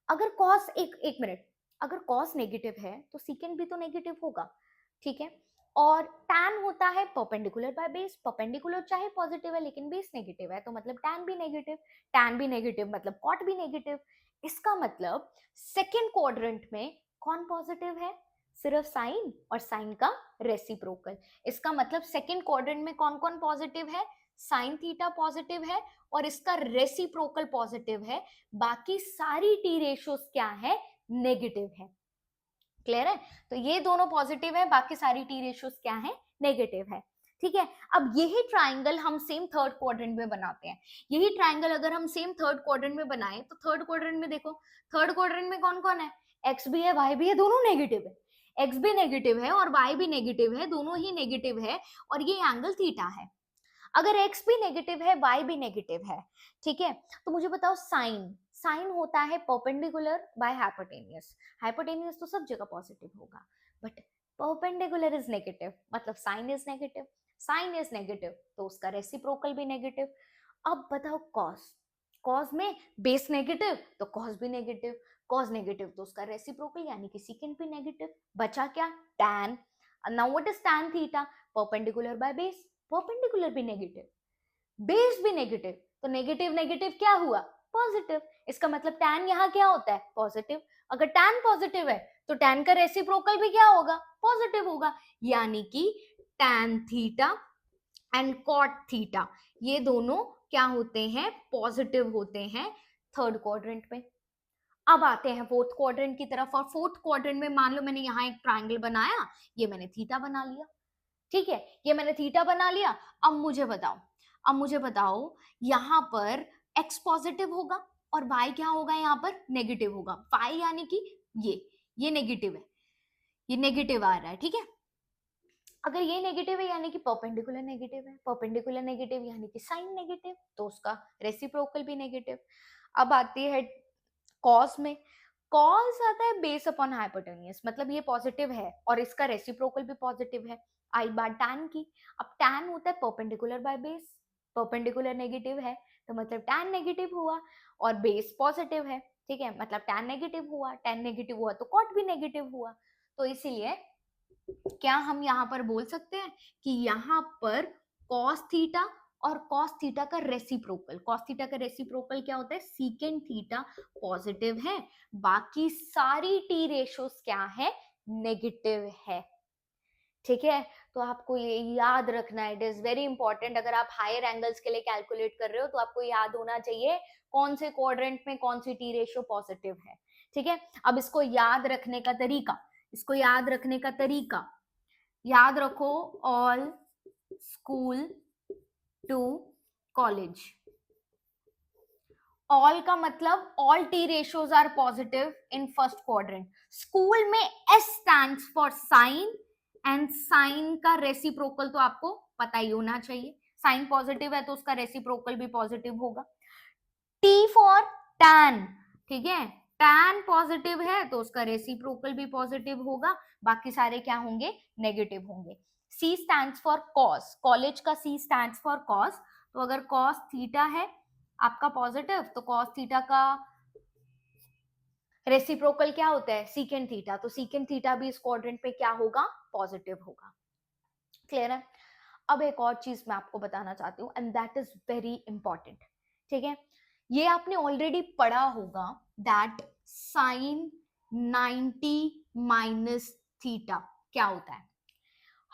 अगर कॉस एक मिनट, अगर कॉस नेगेटिव है तो सीकेंट भी तो नेगेटिव होगा. ठीक है, और टैन होता है परपेंडिकुलर बाय बेस, परपेंडिकुलर चाहे पॉजिटिव है लेकिन बेस नेगेटिव है तो मतलब टैन भी नेगेटिव, टैन भी नेगेटिव मतलब कॉट भी नेगेटिव. इसका मतलब सेकंड क्वाड्रेंट में कौन पॉजिटिव है, सिर्फ साइन और साइन का रेसिप्रोकल. इसका मतलब सेकंड क्वाड्रेंट में कौन कौन पॉजिटिव है, साइन थीटा पॉजिटिव है और इसका रेसिप्रोकल पॉजिटिव है, बाकी सारी टी रेशियोज क्या है, नेगेटिव है. क्लियर है, तो ये दोनों पॉजिटिव है, बाकी सारी टी रेशियोज क्या है, नेगेटिव है. ठीक है, अब यही ट्राइंगल हम सेम थर्ड क्वाड्रेंट में बनाते हैं. यही ट्राइंगल अगर हम सेम थर्ड क्वाड्रेंट में बनाए तो थर्ड क्वाड्रेंट में देखो, थर्ड क्वाड्रेंट में कौन कौन है, एक्स भी है वाई भी है, दोनों नेगेटिव है, एक्स भी नेगेटिव है और वाई भी नेगेटिव है, दोनों ही नेगेटिव है, और ये एंगल थीटा है. अगर x भी नेगेटिव है y भी नेगेटिव है, ठीक है, तो मुझे बताओ साइन, साइन होता है परपेंडिकुलर बाय हाइपोटेन्यूस। हाइपोटेन्यूस तो सब जगह पॉजिटिव होगा, बट परपेंडिकुलर इज नेगेटिव, मतलब sine is negative. Sine is negative तो उसका रेसिप्रोकल भी नेगेटिव। अब बताओ कॉस, कॉस में बेस नेगेटिव तो कॉस भी नेगेटिव, कॉस नेगेटिव तो उसका रेसिप्रोकल यानी कि सेकेंड भी नेगेटिव। बचा क्या? tan। Now what is tan theta? Perpendicular by base, perpendicular भी नेगेटिव, बेस भी नेगेटिव, तो नेगेटिव नेगेटिव क्या हुआ? पॉजिटिव। इसका मतलब tan यहाँ क्या होता है? पॉजिटिव। अगर tan पॉजिटिव है तो tan का रेसिप्रोकल भी क्या होगा? पॉजिटिव होगा। यानी कि tan theta and cot theta ये दोनों क्या होते हैं? पॉजिटिव होते हैं थर्ड क्वाड्रेंट में। अब आते हैं फोर्थ क्वाड्रेंट की तरफ, और फोर्थ क्वाड्रेंट में मान लो मैंने यहाँ एक ट्राइंगल बनाया, ये मैंने थीटा बना लिया, ठीक है, ये मैंने थीटा बना लिया। अब मुझे बताओ यहां पर x पॉजिटिव होगा और y क्या होगा? यहाँ पर नेगेटिव होगा। y यानी कि ये नेगेटिव है, ये नेगेटिव आ रहा है, ठीक है। अगर ये नेगेटिव है यानी कि परपेंडिकुलर नेगेटिव है, परपेंडिकुलर नेगेटिव यानी कि साइन नेगेटिव, तो उसका रेसिप्रोकल भी नेगेटिव। अब आती है कॉस में। कॉस आता है बेस अपॉन हाइपोटेन्यूस, मतलब ये पॉजिटिव है और इसका रेसिप्रोकल भी पॉजिटिव है, आई बार टैन की। अब टैन होता है perpendicular by base, perpendicular negative है तो मतलब टैन नेगेटिव हुआ, और बेस पॉजिटिव है, ठीक है, मतलब टैन नेगेटिव हुआ, टैन नेगेटिव हुआ तो कॉट भी नेगेटिव हुआ। तो इसीलिए क्या हम यहाँ पर बोल सकते हैं कि यहाँ पर cos थीटा और cos थीटा का रेसिप्रोकल, cos थीटा का रेसिप्रोकल क्या होता है? सीकेंड थीटा पॉजिटिव है, बाकी सारी टी रेशोस क्या है? नेगेटिव है, ठीक है। तो आपको ये याद रखना है, इट इज वेरी इंपॉर्टेंट। अगर आप हायर एंगल्स के लिए कैलकुलेट कर रहे हो तो आपको याद होना चाहिए कौन से क्वाड्रेंट में कौन सी टी रेशो पॉजिटिव है, ठीक है। अब इसको याद रखने का तरीका, याद रखो all school to college. All का मतलब all T ratios are positive in first quadrant. School में S stands for sine, and sine का रेसिप्रोकल तो आपको पता ही होना चाहिए, साइन पॉजिटिव है तो उसका रेसिप्रोकल भी पॉजिटिव होगा। T फॉर टैन, ठीक है, टैन पॉजिटिव है तो उसका रेसिप्रोकल भी पॉजिटिव होगा, बाकी सारे क्या होंगे? नेगेटिव होंगे। C stands for cos, college का C स्टैंड्स फॉर कॉस, तो अगर कॉस थीटा है आपका पॉजिटिव तो कॉस थीटा का रेसिप्रोकल क्या होता है? सीकेंड थीटा, तो सीकेंड थीटा भी इस क्वाड्रेंट पे क्या होगा? पॉजिटिव होगा। क्लियर है? अब एक और चीज मैं आपको बताना चाहती हूँ, and that is very important, ठीक है। ये आपने ऑलरेडी पढ़ा होगा, दैट साइन 90 माइनस थीटा क्या होता है।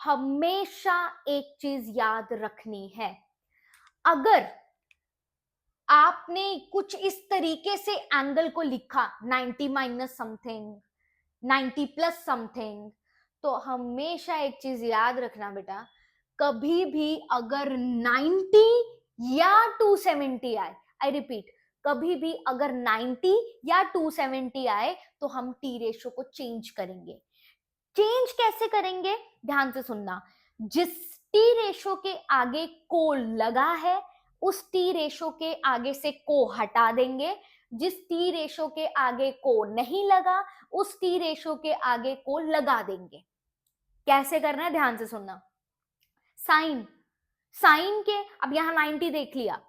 हमेशा एक चीज याद रखनी है, अगर आपने कुछ इस तरीके से एंगल को लिखा 90 माइनस समथिंग, 90 प्लस समथिंग, तो हमेशा एक चीज याद रखना बेटा, कभी भी अगर 90 या 270 आए, आई रिपीट, कभी भी अगर 90 या 270 आए तो हम टी रेशो को चेंज करेंगे। चेंज कैसे करेंगे? ध्यान से सुनना। जिस टी रेशो के आगे को लगा है उस टी रेशो के आगे से को हटा देंगे, जिस टी रेशो के आगे को नहीं लगा उस टी रेशो के आगे को लगा देंगे। कैसे करना है? ध्यान से सुनना। साइन, साइन के, अब यहां 90 देख लिया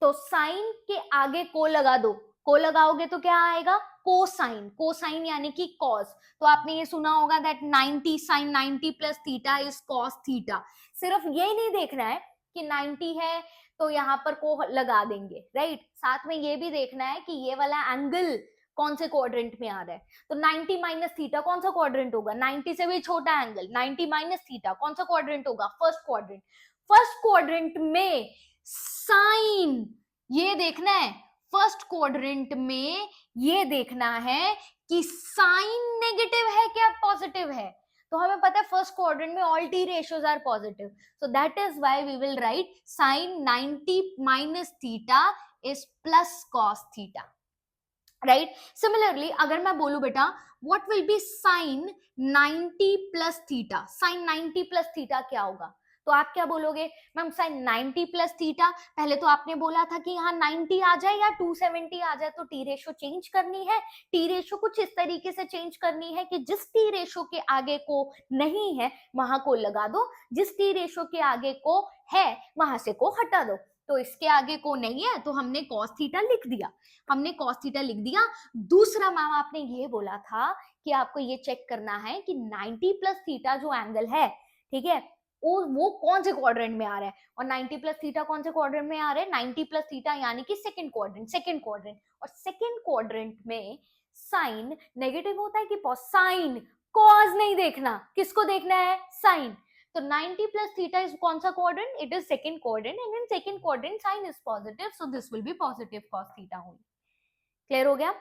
तो साइन के आगे को लगा दो, को लगाओगे तो क्या आएगा? कोसाइन, कोसाइन यानी कि कॉस। तो आपने ये सुना होगा that 90 sine 90 plus theta is cos theta. सिर्फ ये नहीं देखना है कि 90 है तो यहाँ पर को लगा देंगे, राइट, साथ में ये भी देखना है कि ये वाला एंगल कौन से क्वाड्रेंट में आ रहा है। तो 90 माइनस थीटा कौन सा क्वाड्रेंट होगा? 90 से भी छोटा एंगल, 90 माइनस थीटा कौन सा क्वाड्रेंट होगा? First quadrant. फर्स्ट क्वाड्रेंट में साइन, ये देखना है, फर्स्ट क्वाड्रेंट में ये देखना है कि साइन नेगेटिव है क्या पॉजिटिव है। तो हमें पता है फर्स्ट क्वाड्रेंट में all T ratios are positive, so that is why we will write sine 90 minus theta is plus cos theta, right. Similarly अगर मैं बोलूं बेटा what will be sine 90 plus theta, sine 90 plus theta क्या होगा? तो आप क्या बोलोगे मैम साइन 90 प्लस थीटा, पहले तो आपने बोला था कि यहाँ 90 आ जाए या 270 आ जाए, तो टी रेशो चेंज करनी है। टी रेशो कुछ इस तरीके से चेंज करनी है कि जिस टी रेशो के आगे को नहीं है वहां को लगा दो, जिस टी रेशो के आगे को है वहां से को हटा दो। तो इसके आगे को नहीं है तो हमने cos थीटा लिख दिया, हमने cos थीटा लिख दिया। दूसरा मैम आपने ये बोला था कि आपको ये चेक करना है कि 90 प्लस थीटा जो एंगल है, ठीक है, वो कौन से क्वाड्रेंट में आ रहा है, और 90 प्लस थीटा कौन से क्वाड्रेंट में आ रहा है, 90 प्लस थीटा यानी कि सेकंड क्वाड्रेंट, सेकंड क्वाड्रेंट। और सेकंड क्वाड्रेंट में साइन नेगेटिव होता है कि साइन, कॉज नहीं देखना, किसको देखना है, साइन। तो 90 प्लस थीटा इज कौन सा quadrant, it is second quadrant, and in second quadrant sine is positive, so this will be positive cos theta only. Clear हो गया?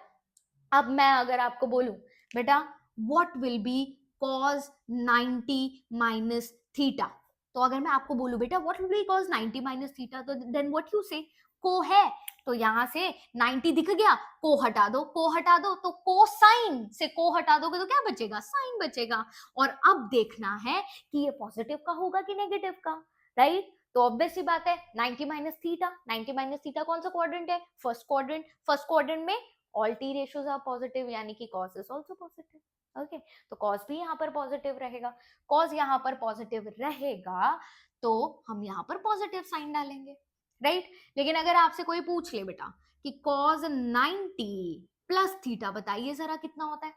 अब मैं अगर आपको बोलूं बेटा what will be cos 90 minus theta, तो अगर मैं आपको बोलूं बेटा what will be cos 90 minus theta, तो देन व्हाट यू से, को है तो यहां से 90 दिख गया, को हटा दो, को हटा दो, तो कोसाइन से को हटा दोगे तो क्या बचेगा, साइन बचेगा। और अब देखना है कि ये पॉजिटिव का होगा कि नेगेटिव का, राइट? तो ऑब्वियस सी बात है 90 माइनस थीटा, 90 माइनस थीटा कौन सा क्वाड्रेंट है, फर्स्ट क्वाड्रेंट, फर्स्ट क्वाड्रेंट में all T ratios are positive, यानी कि cos is also positive. Okay, तो cos भी यहाँ पर पॉजिटिव रहेगा, cos यहाँ पर पॉजिटिव रहेगा तो हम यहाँ पर पॉजिटिव साइन डालेंगे, राइट? लेकिन अगर आपसे कोई पूछ ले बेटा कि cos 90 प्लस थीटा बताइए जरा कितना होता है,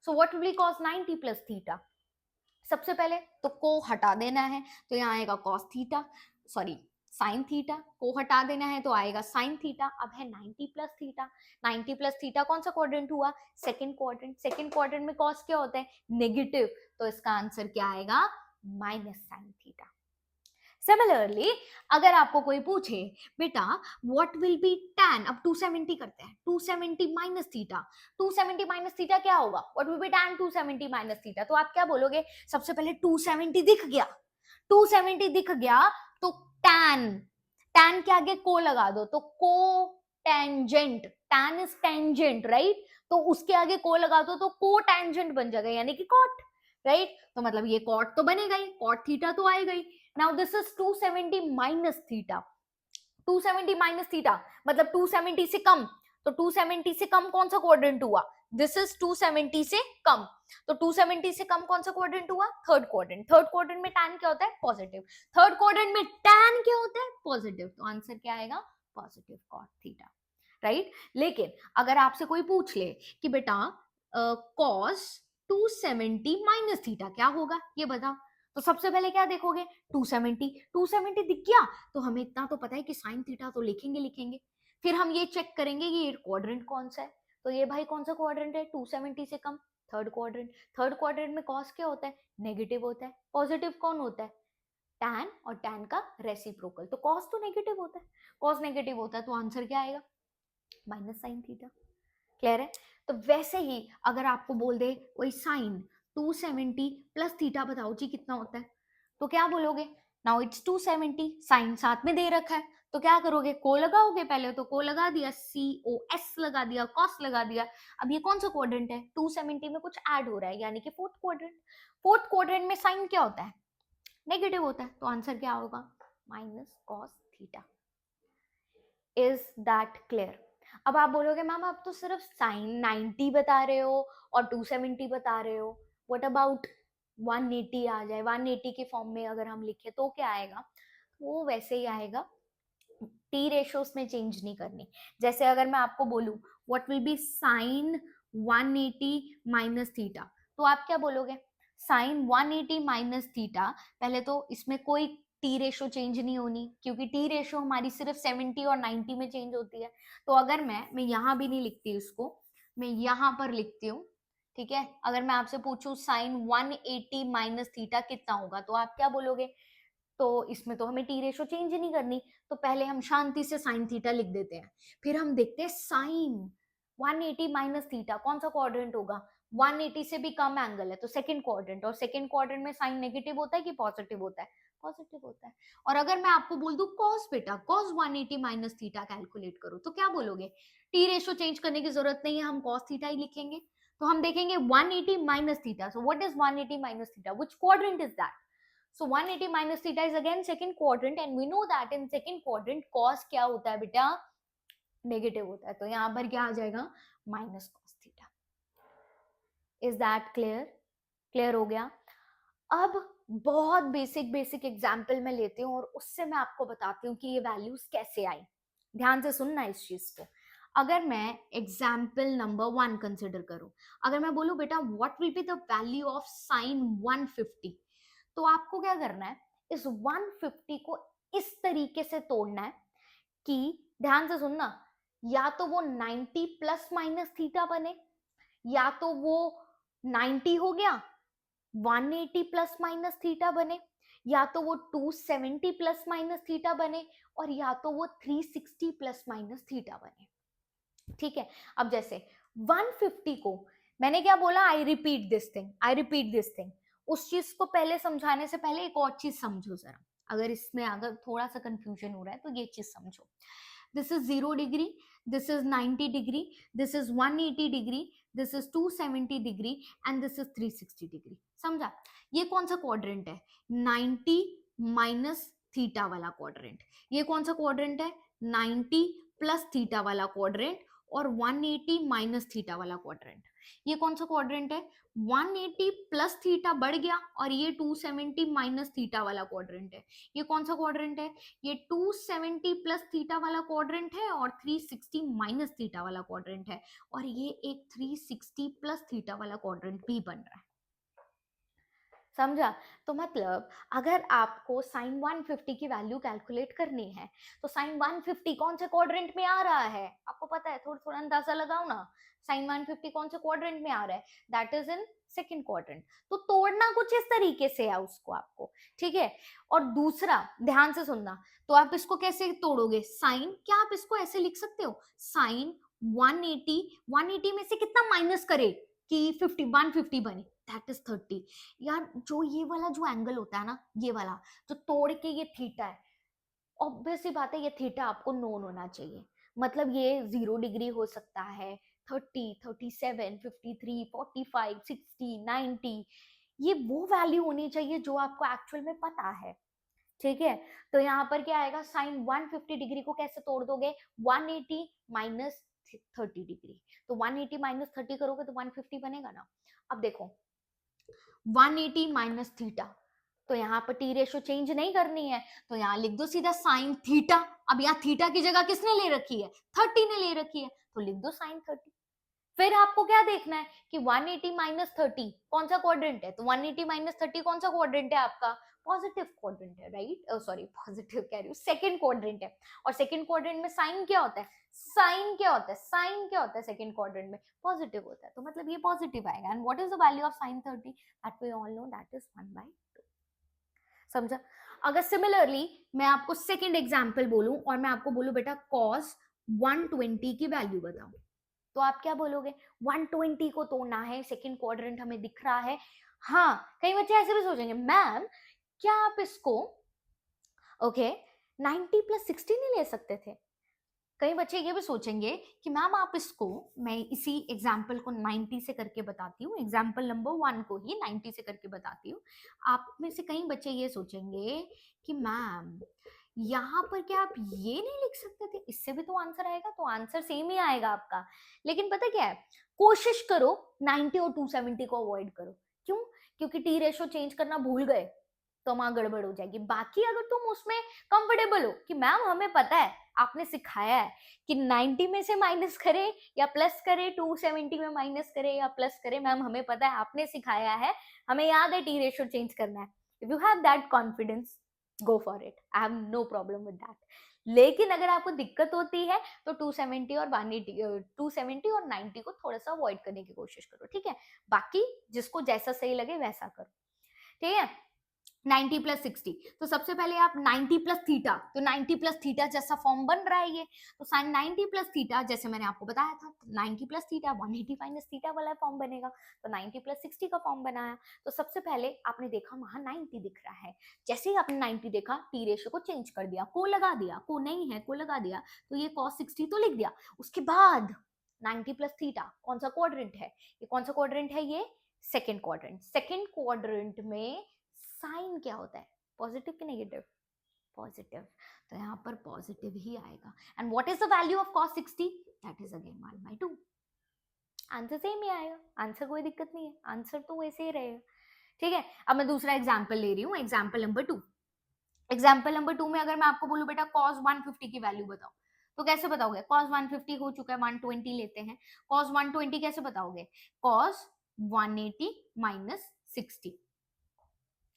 so what will be cos 90 plus theta, सबसे पहले तो को हटा देना है तो यहाँ आएगा cos theta, sorry sine theta, को हटा देना है तो आएगा साइन थीटा। अब है 90 प्लस थीटा, 90 प्लस थीटा कौन सा क्वाड्रेंट हुआ, सेकंड क्वाड्रेंट, सेकंड क्वाड्रेंट में cos क्या होता है, नेगेटिव, तो इसका आंसर क्या आएगा, माइनस साइन थीटा। सिमिलरली अगर आपको कोई पूछे बेटा व्हाट विल बी tan, अब 270 करते हैं, 270 माइनस थीटा, 270 माइनस थीटा क्या होगा, what will B tan 270 minus theta, तो आप क्या बोलोगे, सबसे पहले 270 दिख गया, 270 दिख गया तो tan, tan के आगे को लगा दो, तो को tangent, tan is tangent, right? तो उसके आगे को लगा दो तो को टेंजेंट बन जाएगा, यानी कि कॉट, राइट? तो मतलब ये कॉट तो बनेगा ही, कॉट थीटा तो आएगा ही। Now this is 270 minus theta, 270 minus theta मतलब 270 से कम, तो 270 से कम कौन सा क्वाड्रेंट हुआ, दिस इज 270 से कम, तो 270 से कम कौन सा क्वाड्रेंट हुआ, थर्ड क्वाड्रेंट, थर्ड क्वाड्रेंट में tan क्या होता है, पॉजिटिव, थर्ड क्वाड्रेंट में tan क्या होता है, पॉजिटिव, तो आंसर क्या आएगा, पॉजिटिव cos थीटा, राइट? लेकिन अगर आपसे कोई पूछ ले कि बेटा cos 270 माइनस थीटा क्या होगा ये बताओ, तो सबसे पहले क्या देखोगे, 270, 270 दिख गया तो हमें इतना तो पता है कि साइन थीटा तो लिखेंगे लिखेंगे, फिर हम ये चेक करेंगे कि ये क्वाड्रेंट कौन सा है, तो ये भाई कौन सा क्वाड्रेंट है, 270 से कम, थर्ड क्वाड्रेंट, थर्ड क्वाड्रेंट में cos क्या होता है, नेगेटिव होता है, पॉजिटिव कौन होता है, tan, और tan का रेसिप्रोकल, तो cos तो नेगेटिव होता है, cos नेगेटिव होता है तो आंसर क्या आएगा, माइनस साइन थीटा। क्लियर है? तो वैसे ही अगर आपको बोल दे वही साइन 270 प्लस थीटा बताओ जी कितना होता है, तो क्या बोलोगे, नाउ इट्स 270, साइन साथ में दे रखा है तो क्या करोगे, को लगाओगे, पहले तो को लगा दिया, COS लगा दिया, कॉस लगा दिया। अब ये कौन सा क्वाड्रेंट है, 270 में कुछ ऐड हो रहा है यानी कि फोर्थ क्वाड्रेंट, फोर्थ क्वाड्रेंट में साइन क्या होता है, नेगेटिव होता है, तो आंसर क्या होगा, minus cos theta. Is that clear? अब आप बोलोगे मैम आप तो सिर्फ साइन 90 बता रहे हो और 270 बता रहे हो, व्हाट अबाउट 180 आ जाए, 180 के फॉर्म में अगर हम लिखे तो क्या आएगा, वो वैसे ही आएगा, टी रेशियोस में चेंज नहीं करनी। जैसे अगर मैं आपको बोलूं what will be sine 180 minus theta, तो आप क्या बोलोगे, साइन 180 माइनस थीटा, पहले तो इसमें कोई टी रेशो चेंज नहीं होनी क्योंकि टी रेशो हमारी सिर्फ 70 और 90 में चेंज होती है, तो अगर मैं यहाँ भी नहीं लिखती इसको, मैं यहाँ पर लिखती हूँ, ठीक है? अगर मैं आपसे पूछूं साइन 180 माइनस थीटा कितना होगा, तो आप क्या बोलोगे, तो इसमें तो हमें टी रेशो चेंज नहीं करनी, तो पहले हम शांति से साइन थीटा लिख देते हैं, फिर हम देखते हैं साइन 180 माइनस थीटा कौन सा क्वाड्रेंट होगा, 180 से भी कम एंगल है तो सेकंड क्वाड्रेंट, और सेकंड क्वाड्रेंट में साइन नेगेटिव होता है कि पॉजिटिव होता है, पॉजिटिव होता है। और अगर मैं आपको बोल दूं कॉस बेटा कॉस 180 माइनस थीटा कैलकुलेट करो, तो क्या बोलोगे, टी रेशो चेंज करने की जरूरत नहीं है, हम कॉस थीटा ही लिखेंगे, तो हम देखेंगे 180 minus theta, so what is 180 minus theta, which quadrant is that, So 180 minus theta is again second quadrant, and we know that in second quadrant cos क्या होता है बेटा, नेगेटिव होता है, तो यहाँ पर क्या आ जाएगा, minus cos theta. Is that clear? Clear हो गया? अब बहुत बेसिक बेसिक एग्जाम्पल मैं लेती हूँ और उससे मैं आपको बताती हूँ कि ये वैल्यूज कैसे आई. ध्यान से सुनना इस चीज को. अगर मैं एग्जाम्पल नंबर 1 कंसिडर करूं, अगर मैं बोलूं बेटा what will be the value of sign 150, तो आपको क्या करना है, इस 150 को इस तरीके से तोड़ना है कि, ध्यान से सुनना, या तो वो 90 प्लस माइनस थीटा बने, या तो वो 90 हो गया 180 प्लस माइनस थीटा बने, या तो वो 270 प्लस माइनस थीटा बने, और या तो वो 360 प्लस माइनस थीटा बने. ठीक है. अब जैसे 150 को मैंने क्या बोला, I repeat this thing, I repeat this thing. उस चीज को पहले समझाने से पहले एक और चीज समझो जरा. अगर इसमें अगर थोड़ा सा कंफ्यूजन हो रहा है तो ये चीज समझो. This is 0 degree, this is 90 degree, this is 180 degree, this is 270 degree and this is 360 degree. समझा? ये कौन सा क्वाड्रेंट है? 90 माइनस थीटा वाला क्वाड्रेंट. ये कौन सा क्वाड्रेंट है? 90 प्लस थीटा वाला क्वाड्रेंट और 180 माइनस थीटा वाला क्वाड्रेंट. ये कौन सा क्वाड्रेंट है? 180 प्लस थीटा बढ़ गया और ये 270 माइनस थीटा वाला क्वाड्रेंट है. ये कौन सा क्वाड्रेंट है? ये 270 प्लस थीटा वाला क्वाड्रेंट है और 360 माइनस थीटा वाला क्वाड्रेंट है, और ये एक 360 प्लस थीटा वाला क्वाड्रेंट भी बन रहा है. समझा? तो मतलब अगर आपको साइन 150 की वैल्यू कैलकुलेट करनी है तो साइन 150 कौन से क्वाड्रेंट में आ रहा है आपको पता है? थोड़ा थोड़ा अंदाजा लगाओ ना. साइन 150 कौन से क्वाड्रेंट में आ रहा है? That is in second quadrant. तो तोड़ना कुछ इस तरीके से है उसको आपको. ठीक है. और दूसरा ध्यान से सुनना, तो आप इसको कैसे तोड़ोगे? साइन, क्या आप इसको ऐसे लिख सकते हो, साइन 180 में से कितना माइनस करे कि 150 बने, दैट इज 30. यार जो ये वाला जो एंगल होता है ना, ये वाला जो तोड़ के ये थीटा है, ऑब्वियस सी बात है ये थीटा आपको नोन होना चाहिए. मतलब ये 0 डिग्री हो सकता है, 30, 37, 53, 45, 60, 90, ये वो वैल्यू होनी चाहिए जो आपको एक्चुअल में पता है. ठीक है. तो यहाँ पर क्या आएगा, साइन 150 डिग्री को कैसे तोड़ दोगे? 180 माइनस 30 डिग्री. तो 180 माइनस 30 करोगे तो 150 बनेगा ना. अब देखो 180 माइनस थीटा, तो यहाँ पर टी रेशो चेंज नहीं करनी है, तो यहाँ लिख दो सीधा साइन थीटा. अब यहाँ थीटा की जगह किसने ले रखी है? 30 ने ले रखी है, तो लिख दो साइन 30. फिर आपको क्या देखना है कि 180 माइनस 30 कौन सा क्वाड्रेंट है? तो 180 माइनस 30 कौन सा क्वाड्रेंट है आपका? पॉजिटिव क्वाड्रेंट है, राइट? सॉरी, पॉजिटिव कह रही हूँ, सेकंड क्वाड्रेंट है. और सेकंड क्वाड्रेंट में साइन क्या होता है? साइन क्या होता है? साइन क्या होता है सेकंड क्वाड्रेंट में? पॉजिटिव होता है. तो मतलब ये पॉजिटिव आएगा. And what is the value of sine 30? That we all know, that is 1/2. समझा? अगर सिमिलरली मैं आपको सेकंड एग्जांपल बोलूं और मैं आपको बोलूं बेटा cos 120 की वैल्यू बताओ, तो आप क्या बोलोगे? 120 को तोड़ना है, सेकंड क्वाड्रेंट हमें दिख रहा है. हाँ, कई बच्चे ऐसे भी सोचेंगे, मैम क्या आप इसको 90 प्लस 60 नहीं ले सकते थे? कई बच्चे ये भी सोचेंगे कि मैम आप इसको, मैं इसी एग्जाम्पल को 90 से करके बताती हूँ, एग्जाम्पल नंबर 1 को ही 90 से करके बताती हूँ. आप में से कई बच्चे ये सोचेंगे कि मैम यहाँ पर क्या आप ये नहीं लिख सकते थे? इससे भी तो आंसर आएगा. तो आंसर सेम ही आएगा आपका, लेकिन पता क्या है, कोशिश करो 90 और 270 को अवॉइड करो. क्यों? क्योंकि टी रेशो चेंज करना भूल गए तो वहां गड़बड़ हो जाएगी. बाकी अगर तुम उसमें कंफर्टेबल हो कि मैम हमें पता है, आपने सिखाया है कि 90 में से माइनस करे या प्लस करे, 270 में माइनस करे या प्लस करे, मैम हमें पता है, आपने सिखाया है, हमें याद है टी रेशो चेंज करना है. If you have that confidence, go for it, I have no problem with that. लेकिन अगर आपको दिक्कत होती है तो 270 और 180, 270 और 90 को थोड़ा सा अवॉइड करने की कोशिश करो. ठीक है. बाकी जिसको जैसा सही लगे वैसा करो. ठीक है. 90 प्लस 60, तो सबसे पहले आप 90 प्लस थीटा, तो 90 प्लस थीटा जैसा फॉर्म बन रहा है ये, तो साइन 90 प्लस थीटा जैसे मैंने आपको बताया था, 90 प्लस थीटा 180 माइनस थीटा वाला फॉर्म बनेगा. तो 90 प्लस 60 का फॉर्म बनाया. तो सबसे पहले आपने देखा वहां 90 दिख रहा है, जैसे ही आपने 90 देखा टी रेशियो को चेंज कर दिया, को लगा दिया, को नहीं है को लगा दिया, तो ये cos 60 तो लिख दिया. उसके बाद 90 प्लस थीटा कौन सा क्वाड्रेंट है? ये कौन सा क्वाड्रेंट है? ये सेकेंड क्वाड्रेंट. सेकेंड क्वाड्रेंट में साइन क्या होता है, पॉजिटिव कि नेगेटिव, पॉजिटिव, तो यहाँ पर पॉजिटिव ही आएगा। And what is the value of cos 60, that is again 1/2। Answer same ही आएगा, आंसर कोई दिक्कत नहीं है, आंसर तो वैसे ही रहेगा। ठीक है, अब मैं दूसरा एग्जाम्पल ले रही हूँ, एग्जाम्पल नंबर 2। एग्जाम्पल नंबर 2 में अगर मैं आपको बोलूं बेटा cos 150 की वैल्यू बताओ, तो कैसे बताओगे? cos 150 हो चुका है, 120 लेते हैं, cos 120 कैसे बताओगे? cos 180 minus 60।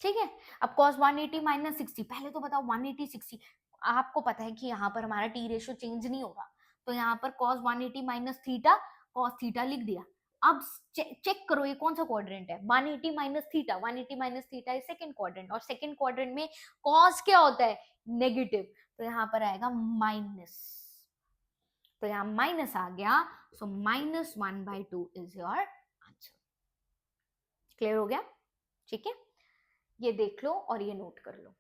ठीक है, अब cos 180 माइनस 60, पहले तो बताओ 180 60, आपको पता है कि यहाँ पर हमारा टी रेशियो चेंज नहीं होगा, तो यहाँ पर cos 180 minus theta, cos theta लिख दिया। अब चेक करो ये कौन सा क्वाड्रेंट है, 180 minus theta, 180 minus theta is second quadrant, और सेकंड क्वाड्रेंट में cos क्या होता है? नेगेटिव, तो यहाँ पर आएगा माइनस, तो यहाँ माइनस आ गया, so minus 1/2 is your answer. Clear हो गया? ठीक है, ये देख लो और ये नोट कर लो।